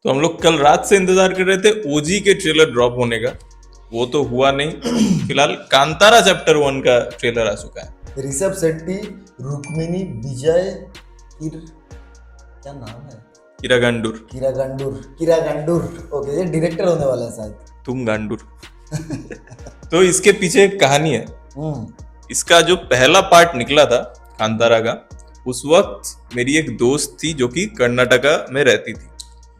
तो हम लोग कल रात से इंतजार कर रहे थे ओजी के ट्रेलर ड्रॉप होने का, वो तो हुआ नहीं। फिलहाल कांतारा चैप्टर 1 का ट्रेलर आ चुका है। ऋषभ शेट्टी, रुक्मिणी विजय, क्या नाम है, कीरा गांडूर। किरा गांडूर। ओके, ये डायरेक्टर होने वाला है शायद। तुम गांडूर। तो इसके पीछे एक कहानी है। इसका जो पहला पार्ट निकला था कांतारा का, उस वक्त मेरी एक दोस्त थी जो कि कर्नाटका में रहती थी।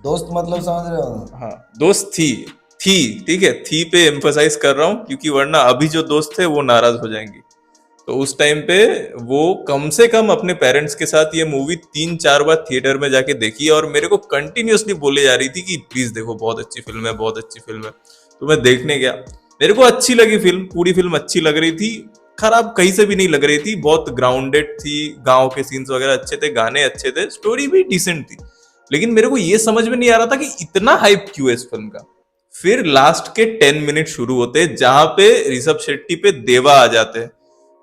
दोस्त मतलब समझ रहे हो? हाँ, दोस्त थी। ठीक है, थी पे एम्फसाइज कर रहा हूँ क्योंकि वरना अभी जो दोस्त थे वो नाराज हो जाएंगी। तो उस टाइम पे वो कम से कम अपने पेरेंट्स के साथ ये मूवी 3-4 बार थिएटर में जाके देखी और मेरे को कंटिन्यूअसली बोले जा रही थी कि प्लीज देखो, बहुत अच्छी फिल्म है, बहुत अच्छी फिल्म है। तो मैं देखने गया, मेरे को अच्छी लगी फिल्म, पूरी फिल्म अच्छी लग रही थी, खराब कहीं से भी नहीं लग रही थी, बहुत ग्राउंडेड थी, गांव के सीन्स वगैरह अच्छे थे, गाने अच्छे थे, स्टोरी भी डिसेंट थी। लेकिन मेरे को ये समझ में नहीं आ रहा था कि इतना हाइप क्यों है इस फिल्म का। फिर लास्ट के 10 मिनट शुरू होते जहां पे ऋषभ शेट्टी पे देवा आ जाते हैं,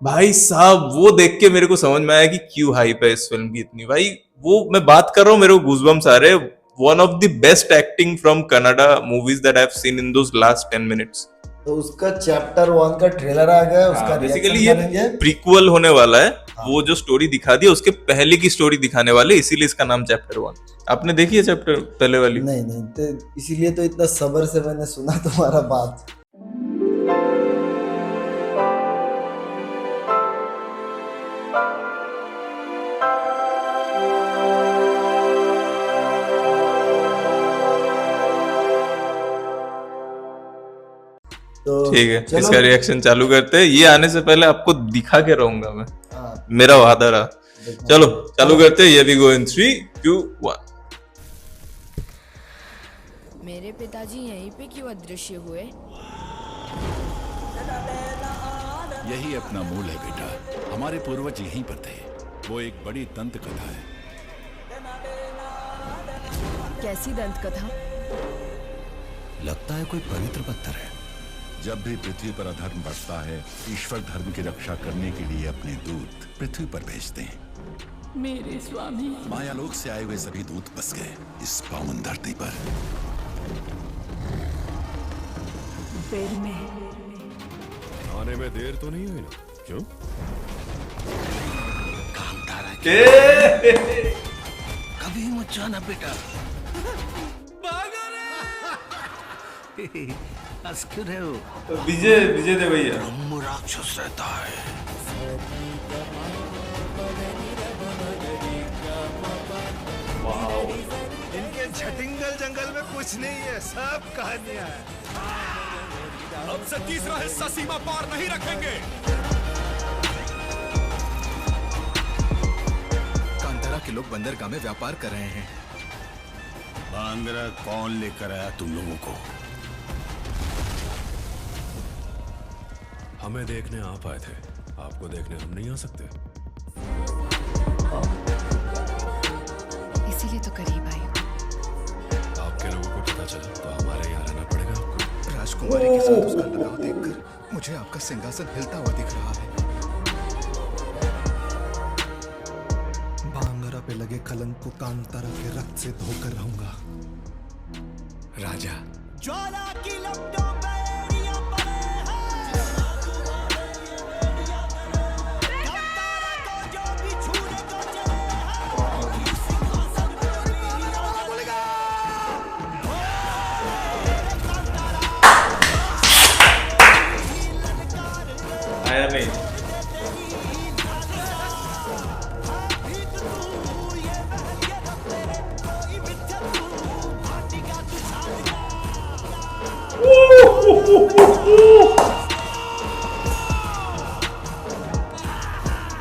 भाई साहब वो देख के मेरे को समझ में आया कि क्यों हाइप है इस फिल्म की इतनी। भाई वो मैं बात कर रहा हूँ, मेरे को गूज़बम्स आ रहे हैं। One of the best acting from Canada movies that I have seen in those last 10 minutes. तो उसका चैप्टर 1 का ट्रेलर आ गया, उसका बेसिकली ये प्रीक्वल होने वाला है। वो जो स्टोरी दिखा दी उसके पहले की स्टोरी दिखाने वाले, इसीलिए इसका नाम चैप्टर 1। आपने देखी है चैप्टर पहले वाली? नहीं, तो इसीलिए तो इतना सब्र से मैंने सुना तुम्हारा बात। तो ठीक है, इसका रिएक्शन चालू करते हैं। ये आने से पहले आपको दिखा के रहूंगा मैं, मेरा वादा रहा। चलो चालू करते हैं। ये भी गो इन 3, 2, 1। मेरे पिताजी यहीं पे क्यों अदृश्य हुए? यही अपना मूल है बेटा, हमारे पूर्वज यहीं पर थे। वो एक बड़ी दंत कथा है। कैसी दंत कथा? लगता है कोई पवित्र पत्थर है। जब भी पृथ्वी पर अधर्म बढ़ता है, ईश्वर धर्म की रक्षा करने के लिए अपने दूत पृथ्वी पर भेजते हैं। मेरे स्वामी मायालोक से आए हुए सभी दूत बस गए इस पावन धरती पर। फिर मैं आने में देर तो नहीं हुई ना? क्यों? कांतारा कभी मत जाना बेटा। हंस क्यों रहे हो? विजय दे भैया। ब्रह्म राक्षस रहता है। इनके झटिंगल जंगल में कुछ नहीं है, सब कहानियां हैं। अब से तीसरा हिस्सा सीमा पार नहीं रखेंगे। कांतारा के लोग बंदरगाह में व्यापार कर रहे हैं। बांद्रा कौन लेकर आया तुम लोगों को? हमें देखने आप आए थे, आपको देखने हम नहीं आ सकते। इसीलिए तो करीब आई। आपके लोगों को पता चला तो हमारे यहाँ रहना पड़ेगा आपको। राजकुमारी के साथ उसका लगाव देखकर मुझे आपका सिंहासन हिलता हुआ दिख रहा है। बांगरा पे लगे कलंक को कांतारा के रक्त से धोकर रहूंगा। राजा ज्वाला की लपटों पे आया नहीं।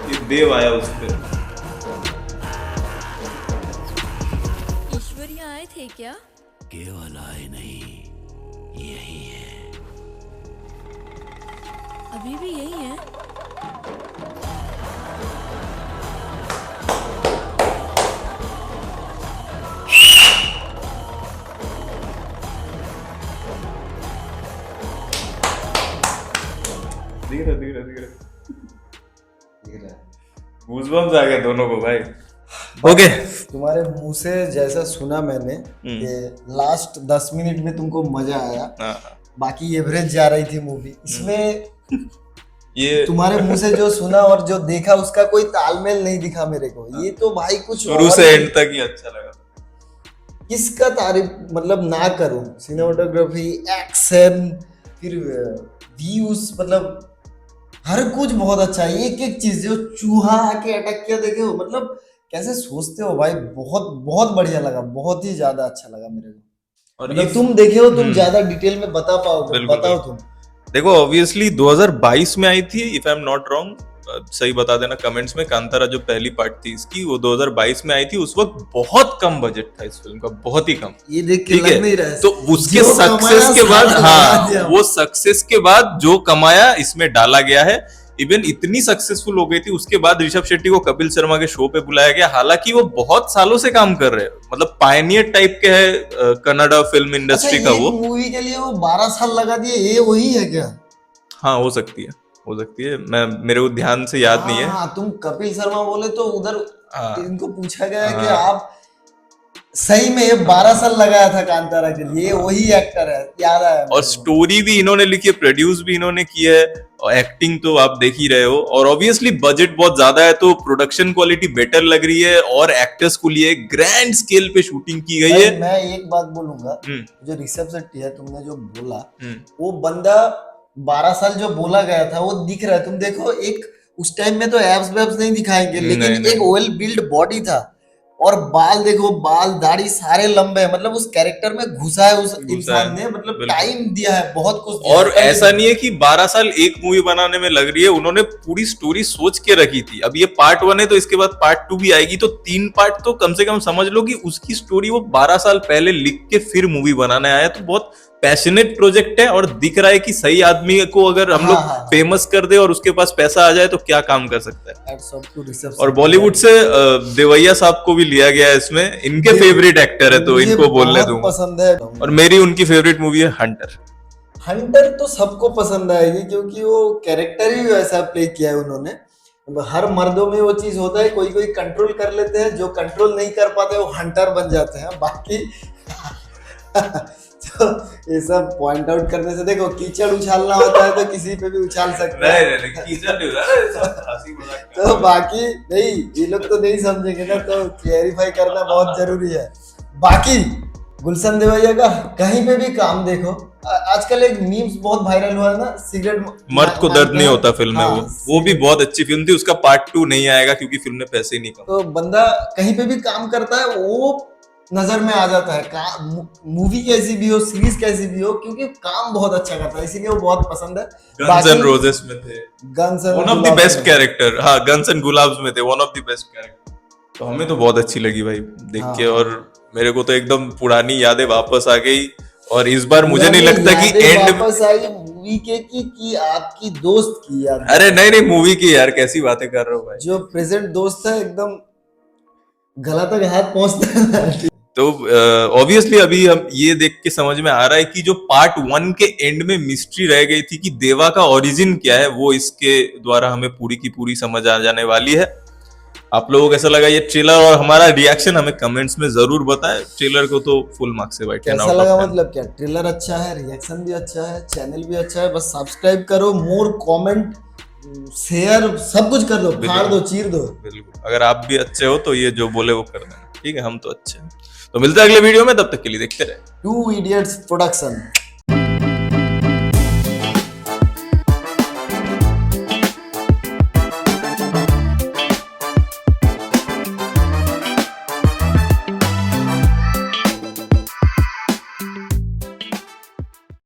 ये देव आया उस पे। ईश्वर यहाँ आए थे क्या? केवल आए नहीं, यही है। अभी भी यही है? धीरे गूज़बम्स आ गए दोनों को भाई। ओके तुम्हारे मुंह से जैसा सुना मैंने कि लास्ट 10 मिनट में तुमको मजा आया, हाँ। बाकी एवरेज जा रही थी मूवी। इसमें ये तुम्हारे मुंह से जो सुना और जो देखा उसका कोई तालमेल नहीं दिखा मेरे को। ये तो भाई कुछ शुरू से एंड तक ही अच्छा लगा। किसका तारीफ मतलब ना करूं, सिनेमाटोग्राफी, एक्शन, फिर व्यूज, मतलब हर कुछ बहुत अच्छा है। एक एक चीज, जो चूहा आके अटैक किया देखे हो, मतलब कैसे सोचते हो भाई, बहुत बहुत बढ़िया लगा, बहुत ही ज्यादा अच्छा लगा मेरे को। और मतलब तुम देखे हो, तुम ज्यादा डिटेल में बता पाओगे, बिल्कुल, बताओ तुम। देखो ऑब्वियसली 2022 में आई थी, if I am not wrong, सही बता देना कमेंट्स में। कांतारा जो पहली पार्ट थी इसकी, वो 2022 में आई थी। उस वक्त बहुत कम बजट था इस फिल्म का, बहुत ही कम। ये देख के ठीक लग नहीं रहा है, है तो उसके जो सक्सेस कमाया के बाद, सारा लगा दिया। हाँ, वो सक्सेस के बाद जो कमाया इसमें डाला गया है। इवन इतनी सक्सेसफुल हो गई थी, उसके बाद ऋषभ शेट्टी को कपिल शर्मा के शो पे बुलाया गया। हालांकि वो बहुत सालों से काम कर रहे हैं, मतलब पायनियर टाइप के है कन्नड़ा फिल्म इंडस्ट्री का। वो मूवी के लिए वो 12 साल लगा दिए, ये वही है क्या? हाँ, हो सकती है, मेरे को ध्यान से याद नहीं है। हाँ, तुम कपिल शर्मा बोले तो उधर हाँ। इनको पूछा गया कि आप सही में ये 12 साल लगाया था कांतारा के लिए, वही एक्टर है, याद आया। और स्टोरी भी इन्होंने लिखी है, प्रोड्यूस भी इन्होंने की है, और एक्टिंग तो आप देख ही रहे हो। और ऑब्वियसली बजट बहुत ज्यादा है, तो प्रोडक्शन क्वालिटी बेटर लग रही है, और एक्टर्स को लिए ग्रैंड स्केल पे शूटिंग की गई है। मैं एक बात बोलूंगा, जो ऋषभ शेट्टी है, तुमने जो बोला, वो बंदा 12 साल जो बोला गया था वो दिख रहा है। तुम देखो, एक उस टाइम में तो एब्स वेब्स नहीं दिखाएंगे, लेकिन एक वेल बिल्ड बॉडी था, और बाल देखो, बाल दाढ़ी सारे लंबे हैं, मतलब उस कैरेक्टर में घुसा है उस इंसान ने, मतलब टाइम दिया है, बहुत कुछ दिया। और ऐसा नहीं है कि 12 साल एक मूवी बनाने में लग रही है, उन्होंने पूरी स्टोरी सोच के रखी थी। अब ये पार्ट 1 है, तो इसके बाद पार्ट 2 भी आएगी, तो 3 पार्ट तो कम से कम समझ लो कि उसकी स्टोरी वो 12 साल पहले लिख के फिर मूवी बनाने आया। तो बहुत पैशनेट प्रोजेक्ट है, और दिख रहा है कि सही आदमी को अगर हम लोग फेमस कर दे और उसके पास पैसा आ जाए तो क्या काम कर सकता है। और बॉलीवुड से देवैया साहब को भी लिया गया है इसमें, इनके फेवरेट एक्टर है, तो इनको बोलने दूंगा। पसंद है। और मेरी उनकी फेवरेट मूवी है हंटर। हंटर तो सबको पसंद आएगी, क्योंकि वो कैरेक्टर ही वैसा प्ले किया है उन्होंने। हर मर्दों में वो चीज होता है, कोई कोई कंट्रोल कर लेते हैं, जो कंट्रोल नहीं कर पाते वो हंटर बन जाते हैं। बाकी तो ये सब पॉइंट आउट करने से, देखो कीचड़ उछालना होता है तो किसी पे भी उछाल सकते हैं। तो बाकी नहीं, ये लोग तो नहीं समझेंगे ना, तो क्लैरिफाई करना बहुत जरूरी है। बाकी गुलशन देवैया का कहीं पे भी काम देखो, आजकल एक मीम्स बहुत वायरल हुआ है ना, सिगरेट मर्द को दर्द नहीं होता फिल्म है। वो भी बहुत अच्छी फिल्म थी, उसका पार्ट 2 नहीं आएगा क्योंकि फिल्म ने पैसे ही नहीं कमाए। तो बंदा कहीं पे भी काम करता है, वो नजर में आ जाता है। मूवी कैसी भी हो, सीरीज कैसी भी हो, क्योंकि काम बहुत अच्छा करता है, इसीलिए वो बहुत पसंद है। गन्स एंड रोजेस में थे, one of the best character. हाँ, गन्स एंड गुलाब्स में थे, one of the best character. तो हमें तो बहुत अच्छी लगी भाई देख के, और मेरे को तो एकदम पुरानी यादें वापस आ गई। और इस बार मुझे नहीं लगता कि एंड वापस आई मूवी के की आपकी दोस्त की याद। अरे नहीं, मूवी की यार, कैसी बातें कर रहे हो भाई। जो प्रेजेंट दोस्त है, एकदम गला तक हाथ पहुंचता है। तो ऑब्वियसली अभी हम ये देख के समझ में आ रहा है कि जो पार्ट 1 के एंड में मिस्ट्री रह गई थी कि देवा का ओरिजिन क्या है, वो इसके द्वारा हमें पूरी की पूरी समझ आ जाने वाली है। आप लोगों को कैसा लगा ये ट्रेलर, और हमारा रिएक्शन हमें कमेंट्स में जरूर बताएं। ट्रेलर को तो फुल मार्क्स से भाई 10 कैसा लगा, मतलब क्या ट्रेलर अच्छा है, रिएक्शन भी अच्छा है, चैनल भी अच्छा है। बस सब्सक्राइब करो, मोर कमेंट शेयर सब कुछ कर दो, फाड़ दो, चीर दो। बिल्कुल, अगर आप भी अच्छे हो तो ये जो बोले वो कर देना, ठीक है। हम तो अच्छे हैं। तो मिलते हैं अगले वीडियो में, तब तक के लिए देखते रहे 2 Idiots प्रोडक्शन।